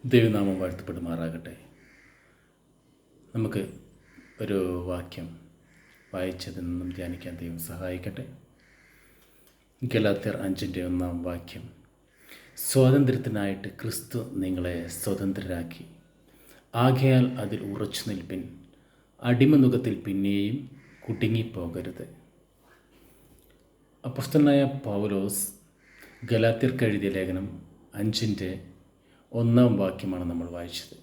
ദൈവനാമം വാഴ്ത്തപ്പെടുമാറാകട്ടെ. നമുക്ക് ഒരു വാക്യം വായിച്ചതിൽ നിന്നും ധ്യാനിക്കാൻ ദൈവം സഹായിക്കട്ടെ. ഗലാത്യർ 5:1 സ്വാതന്ത്ര്യത്തിനായിട്ട് ക്രിസ്തു നിങ്ങളെ സ്വതന്ത്രരാക്കി, ആകയാൽ അതിൽ ഉറച്ചു നിൽപ്പിൻ, അടിമനുഖത്തിൽ പിന്നെയും കുടുങ്ങിപ്പോകരുത്. അപ്പോസ്തലനായ പൗലോസ് ഗലാത്യർക്ക് എഴുതിയ ലേഖനം 5:1 നമ്മൾ വായിച്ചത്.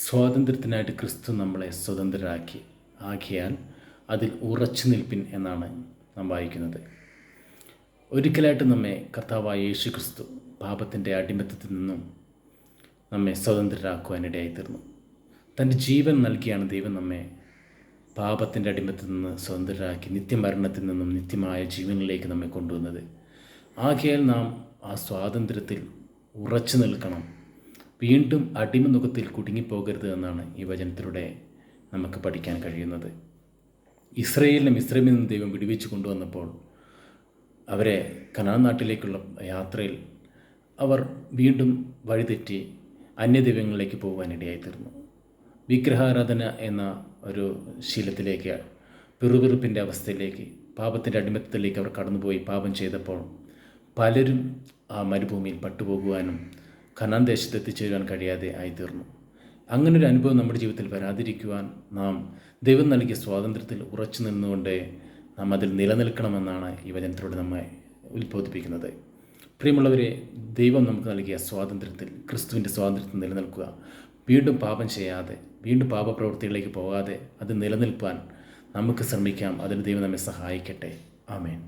സ്വാതന്ത്ര്യത്തിനായിട്ട് ക്രിസ്തു നമ്മളെ സ്വതന്ത്രരാക്കി, ആകയാൽ അതിൽ ഉറച്ചു നിൽപ്പിൻ എന്നാണ് നാം വായിക്കുന്നത്. ഒരിക്കലായിട്ട് നമ്മെ കർത്താവായ യേശു ക്രിസ്തു പാപത്തിൻ്റെ അടിമത്തത്തിൽ നിന്നും നമ്മെ സ്വതന്ത്രരാക്കുവാനിടയായിത്തീർന്നു. തൻ്റെ ജീവൻ നൽകിയാണ് ദൈവം നമ്മെ പാപത്തിൻ്റെ അടിമത്തിൽ നിന്ന് സ്വതന്ത്രരാക്കി നിത്യമരണത്തിൽ നിന്നും നിത്യമായ ജീവനിലേക്ക് നമ്മെ കൊണ്ടുവന്നത്. ആകയാൽ നാം ആ സ്വാതന്ത്ര്യത്തിൽ ഉറച്ചു നിൽക്കണം, വീണ്ടും അടിമനുഖത്തിൽ കുടുങ്ങിപ്പോകരുത് എന്നാണ് ഈ വചനത്തിലൂടെ നമുക്ക് പഠിക്കാൻ കഴിയുന്നത്. ഇസ്രായേലിനെ മിസ്രൈമിൽ നിന്ന് ദൈവം വിടുവിച്ച് കൊണ്ടുവന്നപ്പോൾ അവരെ കനാൻ നാട്ടിലേക്കുള്ള യാത്രയിൽ അവർ വീണ്ടും വഴിതെറ്റി അന്യദൈവങ്ങളിലേക്ക് പോകുവാനിടയായിത്തീർന്നു. വിഗ്രഹാരാധന എന്ന ഒരു ശീലത്തിലേക്ക്, പിറുപിറുപ്പിൻ്റെ അവസ്ഥയിലേക്ക്, പാപത്തിൻ്റെ അടിമത്തത്തിലേക്ക് അവർ കടന്നുപോയി പാപം ചെയ്തപ്പോൾ പലരും ആ മരുഭൂമിയിൽ പട്ടുപോകുവാനും കനാൻ ദേശത്ത് എത്തിച്ചേരുവാൻ കഴിയാതെ ആയിത്തീർന്നു. അങ്ങനൊരു അനുഭവം നമ്മുടെ ജീവിതത്തിൽ വരാതിരിക്കുവാൻ നാം ദൈവം നൽകിയ സ്വാതന്ത്ര്യത്തിൽ ഉറച്ചു നിന്നുകൊണ്ട് നാം അതിൽ നിലനിൽക്കണമെന്നാണ് ഈ വചനത്തിലൂടെ നമ്മെ ഉത്ബോധിപ്പിക്കുന്നത്. പ്രിയമുള്ളവരെ, ദൈവം നമുക്ക് നൽകിയ സ്വാതന്ത്ര്യത്തിൽ, ക്രിസ്തുവിൻ്റെ സ്വാതന്ത്ര്യത്തിൽ നിലനിൽക്കുക, വീണ്ടും പാപം ചെയ്യാതെ, വീണ്ടും പാപപ്രവൃത്തികളിലേക്ക് പോകാതെ അത് നിലനിൽപ്പാൻ നമുക്ക് ശ്രമിക്കാം. അതിന് ദൈവം നമ്മെ സഹായിക്കട്ടെ. ആമേൻ.